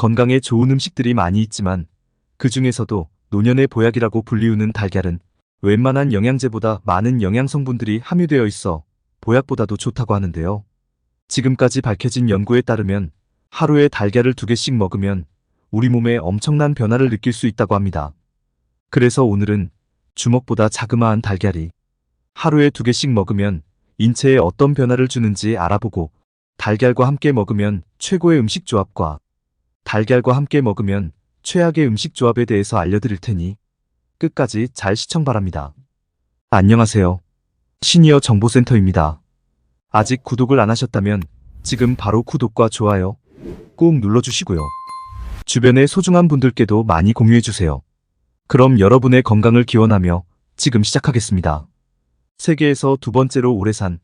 건강에 좋은 음식들이 많이 있지만 그 중에서도 노년의 보약이라고 불리우는 달걀은 웬만한 영양제보다 많은 영양성분들이 함유되어 있어 보약보다도 좋다고 하는데요. 지금까지 밝혀진 연구에 따르면 하루에 달걀을 2개씩 먹으면 우리 몸에 엄청난 변화를 느낄 수 있다고 합니다. 그래서 오늘은 주먹보다 자그마한 달걀이 하루에 2개씩 먹으면 인체에 어떤 변화를 주는지 알아보고 달걀과 함께 먹으면 최고의 음식 조합과 달걀과 함께 먹으면 최악의 음식 조합에 대해서 알려드릴 테니 끝까지 잘 시청 바랍니다. 안녕하세요. 시니어 정보센터입니다. 아직 구독을 안 하셨다면 지금 바로 구독과 좋아요 꾹 눌러주시고요. 주변의 소중한 분들께도 많이 공유해주세요. 그럼 여러분의 건강을 기원하며 지금 시작하겠습니다. 세계에서 2번째로 오래 산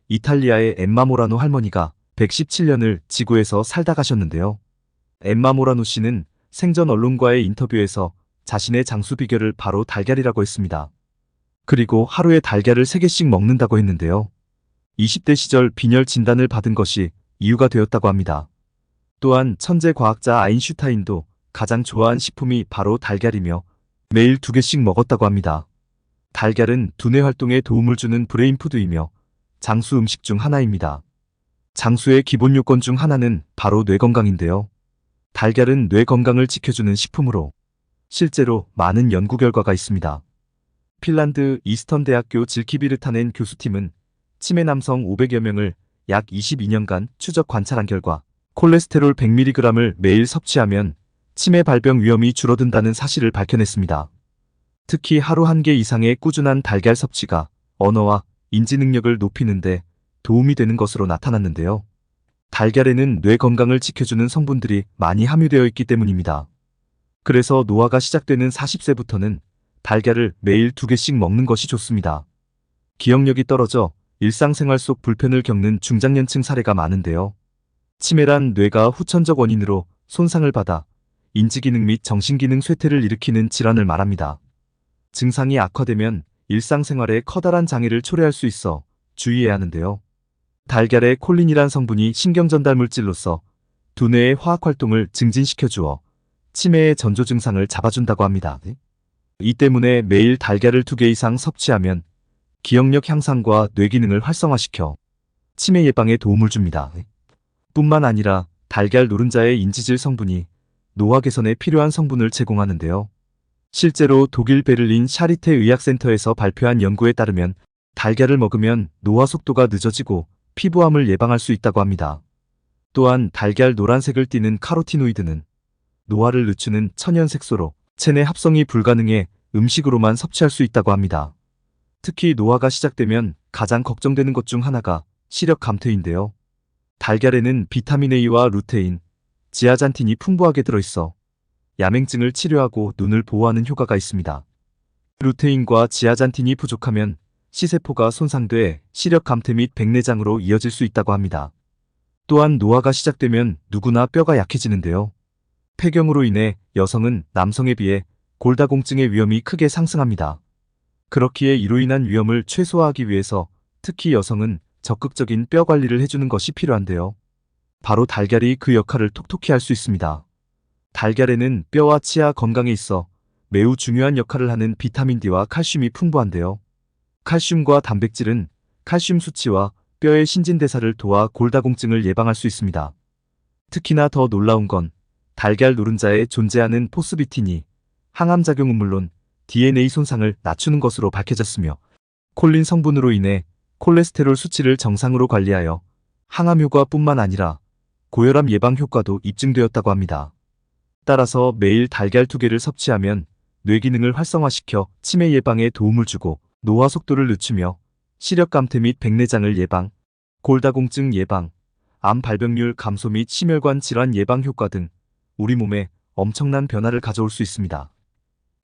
이탈리아의 엠마 모라노 할머니가 117년을 지구에서 살다 가셨는데요. 엠마 모라노 씨는 생전 언론과의 인터뷰에서 자신의 장수 비결을 바로 달걀이라고 했습니다. 그리고 하루에 달걀을 3개씩 먹는다고 했는데요. 20대 시절 빈혈 진단을 받은 것이 이유가 되었다고 합니다. 또한 천재 과학자 아인슈타인도 가장 좋아한 식품이 바로 달걀이며 매일 2개씩 먹었다고 합니다. 달걀은 두뇌 활동에 도움을 주는 브레인푸드이며 장수 음식 중 하나입니다. 장수의 기본 요건 중 하나는 바로 뇌 건강인데요. 달걀은 뇌 건강을 지켜주는 식품으로 실제로 많은 연구 결과가 있습니다. 핀란드 이스턴 대학교 질키비르타넨 교수팀은 치매 남성 500여 명을 약 22년간 추적 관찰한 결과 콜레스테롤 100mg을 매일 섭취하면 치매 발병 위험이 줄어든다는 사실을 밝혀냈습니다. 특히 하루 1개 이상의 꾸준한 달걀 섭취가 언어와 인지 능력을 높이는데 도움이 되는 것으로 나타났는데요. 달걀에는 뇌 건강을 지켜주는 성분들이 많이 함유되어 있기 때문입니다. 그래서 노화가 시작되는 40세부터는 달걀을 매일 2개씩 먹는 것이 좋습니다. 기억력이 떨어져 일상생활 속 불편을 겪는 중장년층 사례가 많은데요. 치매란 뇌가 후천적 원인으로 손상을 받아 인지기능 및 정신기능 쇠퇴를 일으키는 질환을 말합니다. 증상이 악화되면 일상생활에 커다란 장애를 초래할 수 있어 주의해야 하는데요. 달걀의 콜린이란 성분이 신경전달 물질로서 두뇌의 화학활동을 증진시켜주어 치매의 전조 증상을 잡아준다고 합니다. 이 때문에 매일 달걀을 2개 이상 섭취하면 기억력 향상과 뇌기능을 활성화시켜 치매 예방에 도움을 줍니다. 뿐만 아니라 달걀 노른자의 인지질 성분이 노화 개선에 필요한 성분을 제공하는데요. 실제로 독일 베를린 샤리테 의학센터에서 발표한 연구에 따르면 달걀을 먹으면 노화 속도가 늦어지고 피부암을 예방할 수 있다고 합니다. 또한 달걀 노란색을 띠는 카로티노이드는 노화를 늦추는 천연색소로 체내 합성이 불가능해 음식으로만 섭취할 수 있다고 합니다. 특히 노화가 시작되면 가장 걱정되는 것 중 하나가 시력 감퇴인데요. 달걀에는 비타민 A와 루테인, 지아잔틴이 풍부하게 들어있어 야맹증을 치료하고 눈을 보호하는 효과가 있습니다. 루테인과 지아잔틴이 부족하면 시세포가 손상돼 시력 감퇴 및 백내장으로 이어질 수 있다고 합니다. 또한 노화가 시작되면 누구나 뼈가 약해지는데요. 폐경으로 인해 여성은 남성에 비해 골다공증의 위험이 크게 상승합니다. 그렇기에 이로 인한 위험을 최소화하기 위해서 특히 여성은 적극적인 뼈 관리를 해주는 것이 필요한데요. 바로 달걀이 그 역할을 톡톡히 할 수 있습니다. 달걀에는 뼈와 치아 건강에 있어 매우 중요한 역할을 하는 비타민 D와 칼슘이 풍부한데요. 칼슘과 단백질은 칼슘 수치와 뼈의 신진대사를 도와 골다공증을 예방할 수 있습니다. 특히나 더 놀라운 건 달걀 노른자에 존재하는 포스비틴이 항암작용은 물론 DNA 손상을 낮추는 것으로 밝혀졌으며 콜린 성분으로 인해 콜레스테롤 수치를 정상으로 관리하여 항암 효과뿐만 아니라 고혈압 예방 효과도 입증되었다고 합니다. 따라서 매일 달걀 2개를 섭취하면 뇌기능을 활성화시켜 치매 예방에 도움을 주고 노화 속도를 늦추며 시력 감퇴 및 백내장을 예방, 골다공증 예방, 암 발병률 감소 및 심혈관 질환 예방 효과 등 우리 몸에 엄청난 변화를 가져올 수 있습니다.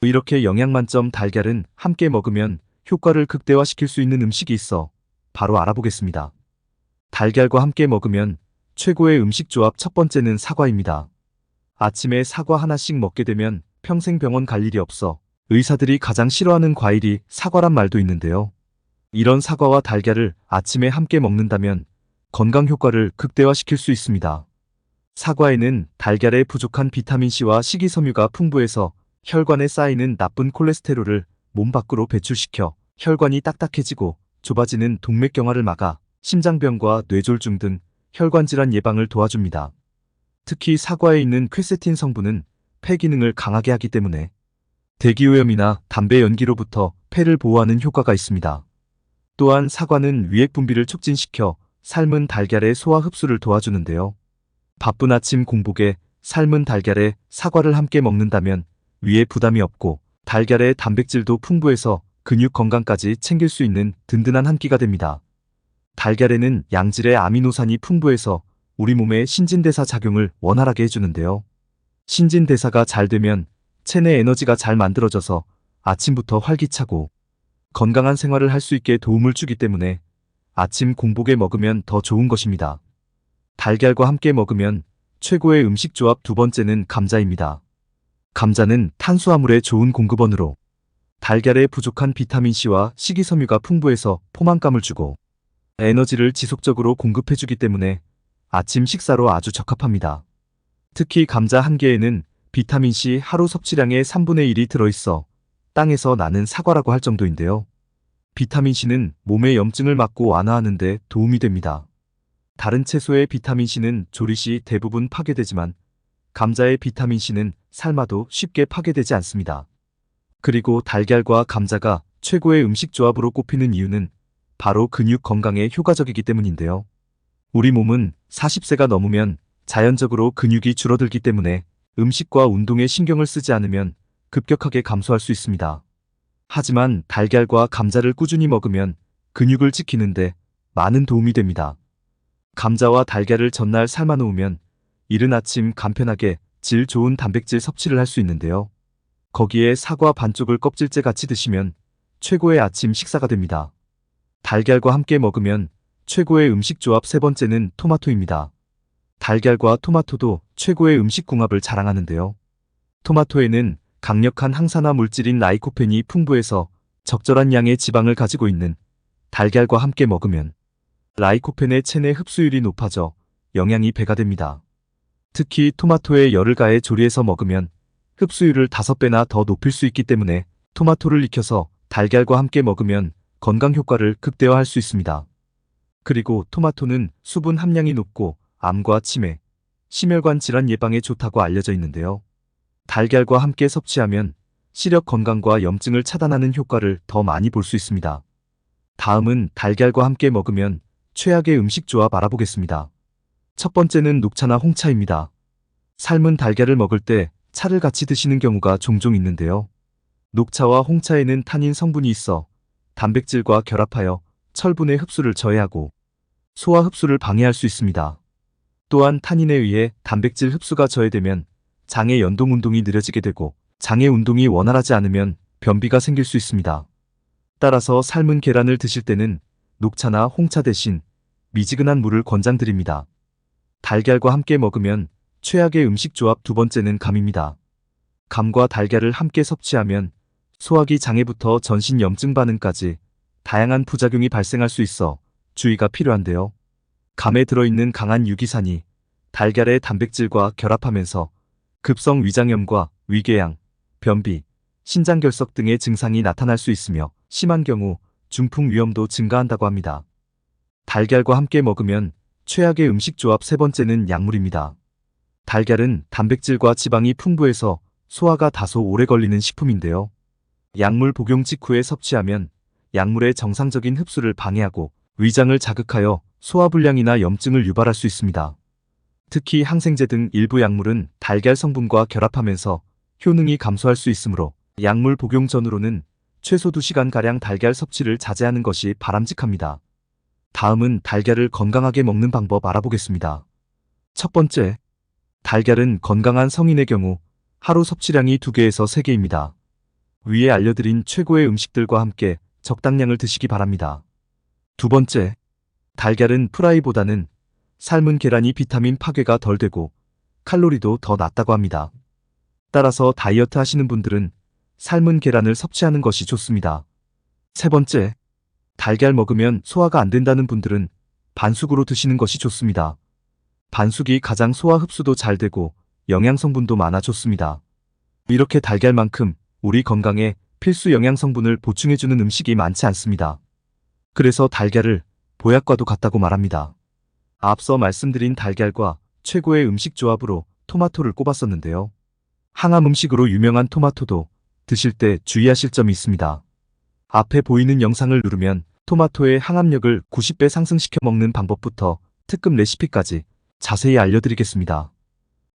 이렇게 영양 만점 달걀은 함께 먹으면 효과를 극대화시킬 수 있는 음식이 있어 바로 알아보겠습니다. 달걀과 함께 먹으면 최고의 음식 조합 첫 번째는 사과입니다. 아침에 사과 하나씩 먹게 되면 평생 병원 갈 일이 없어 의사들이 가장 싫어하는 과일이 사과란 말도 있는데요. 이런 사과와 달걀을 아침에 함께 먹는다면 건강 효과를 극대화시킬 수 있습니다. 사과에는 달걀에 부족한 비타민C와 식이섬유가 풍부해서 혈관에 쌓이는 나쁜 콜레스테롤을 몸 밖으로 배출시켜 혈관이 딱딱해지고 좁아지는 동맥경화를 막아 심장병과 뇌졸중 등 혈관질환 예방을 도와줍니다. 특히 사과에 있는 퀘세틴 성분은 폐 기능을 강하게 하기 때문에 대기오염이나 담배 연기로부터 폐를 보호하는 효과가 있습니다. 또한 사과는 위액 분비를 촉진시켜 삶은 달걀의 소화 흡수를 도와주는데요. 바쁜 아침 공복에 삶은 달걀에 사과를 함께 먹는다면 위에 부담이 없고 달걀의 단백질도 풍부해서 근육 건강까지 챙길 수 있는 든든한 한 끼가 됩니다. 달걀에는 양질의 아미노산이 풍부해서 우리 몸의 신진대사 작용을 원활하게 해주는데요. 신진대사가 잘 되면 체내 에너지가 잘 만들어져서 아침부터 활기차고 건강한 생활을 할 수 있게 도움을 주기 때문에 아침 공복에 먹으면 더 좋은 것입니다. 달걀과 함께 먹으면 최고의 음식 조합 두 번째는 감자입니다. 감자는 탄수화물의 좋은 공급원으로 달걀에 부족한 비타민C와 식이섬유가 풍부해서 포만감을 주고 에너지를 지속적으로 공급해주기 때문에 아침 식사로 아주 적합합니다. 특히 감자 한 개에는 비타민C 하루 섭취량의 3분의 1이 들어있어 땅에서 나는 사과라고 할 정도인데요. 비타민C는 몸의 염증을 막고 완화하는 데 도움이 됩니다. 다른 채소의 비타민C는 조리 시 대부분 파괴되지만 감자의 비타민C는 삶아도 쉽게 파괴되지 않습니다. 그리고 달걀과 감자가 최고의 음식 조합으로 꼽히는 이유는 바로 근육 건강에 효과적이기 때문인데요. 우리 몸은 40세가 넘으면 자연적으로 근육이 줄어들기 때문에 음식과 운동에 신경을 쓰지 않으면 급격하게 감소할 수 있습니다. 하지만 달걀과 감자를 꾸준히 먹으면 근육을 지키는데 많은 도움이 됩니다. 감자와 달걀을 전날 삶아 놓으면 이른 아침 간편하게 질 좋은 단백질 섭취를 할 수 있는데요. 거기에 사과 반쪽을 껍질째 같이 드시면 최고의 아침 식사가 됩니다. 달걀과 함께 먹으면 최고의 음식 조합 세 번째는 토마토입니다. 달걀과 토마토도 최고의 음식 궁합을 자랑하는데요. 토마토에는 강력한 항산화 물질인 라이코펜이 풍부해서 적절한 양의 지방을 가지고 있는 달걀과 함께 먹으면 라이코펜의 체내 흡수율이 높아져 영양이 배가 됩니다. 특히 토마토에 열을 가해 조리해서 먹으면 흡수율을 5배나 더 높일 수 있기 때문에 토마토를 익혀서 달걀과 함께 먹으면 건강 효과를 극대화할 수 있습니다. 그리고 토마토는 수분 함량이 높고 암과 치매, 심혈관 질환 예방에 좋다고 알려져 있는데요. 달걀과 함께 섭취하면 시력 건강과 염증을 차단하는 효과를 더 많이 볼 수 있습니다. 다음은 달걀과 함께 먹으면 최악의 음식 조합 알아보겠습니다. 첫 번째는 녹차나 홍차입니다. 삶은 달걀을 먹을 때 차를 같이 드시는 경우가 종종 있는데요. 녹차와 홍차에는 타닌 성분이 있어 단백질과 결합하여 철분의 흡수를 저해하고 소화 흡수를 방해할 수 있습니다. 또한 타닌에 의해 단백질 흡수가 저해되면 장의 연동 운동이 느려지게 되고 장의 운동이 원활하지 않으면 변비가 생길 수 있습니다. 따라서 삶은 계란을 드실 때는 녹차나 홍차 대신 미지근한 물을 권장드립니다. 달걀과 함께 먹으면 최악의 음식 조합 두 번째는 감입니다. 감과 달걀을 함께 섭취하면 소화기 장애부터 전신 염증 반응까지 다양한 부작용이 발생할 수 있어 주의가 필요한데요. 감에 들어있는 강한 유기산이 달걀의 단백질과 결합하면서 급성 위장염과 위궤양, 변비, 신장결석 등의 증상이 나타날 수 있으며 심한 경우 중풍 위험도 증가한다고 합니다. 달걀과 함께 먹으면 최악의 음식 조합 세 번째는 약물입니다. 달걀은 단백질과 지방이 풍부해서 소화가 다소 오래 걸리는 식품인데요. 약물 복용 직후에 섭취하면 약물의 정상적인 흡수를 방해하고 위장을 자극하여 소화불량이나 염증을 유발할 수 있습니다. 특히 항생제 등 일부 약물은 달걀 성분과 결합하면서 효능이 감소할 수 있으므로 약물 복용 전후로는 최소 2시간가량 달걀 섭취를 자제하는 것이 바람직합니다. 다음은 달걀을 건강하게 먹는 방법 알아보겠습니다. 첫 번째, 달걀은 건강한 성인의 경우 하루 섭취량이 2개에서 3개입니다. 위에 알려드린 최고의 음식들과 함께 적당량을 드시기 바랍니다. 두 번째, 달걀은 프라이보다는 삶은 계란이 비타민 파괴가 덜 되고 칼로리도 더 낮다고 합니다. 따라서 다이어트 하시는 분들은 삶은 계란을 섭취하는 것이 좋습니다. 세 번째, 달걀 먹으면 소화가 안 된다는 분들은 반숙으로 드시는 것이 좋습니다. 반숙이 가장 소화 흡수도 잘 되고 영양 성분도 많아 좋습니다. 이렇게 달걀만큼 우리 건강에 필수 영양 성분을 보충해주는 음식이 많지 않습니다. 그래서 달걀을 보약과도 같다고 말합니다. 앞서 말씀드린 달걀과 최고의 음식 조합으로 토마토를 꼽았었는데요. 항암 음식으로 유명한 토마토도 드실 때 주의하실 점이 있습니다. 앞에 보이는 영상을 누르면 토마토의 항암력을 90배 상승시켜 먹는 방법부터 특급 레시피까지 자세히 알려드리겠습니다.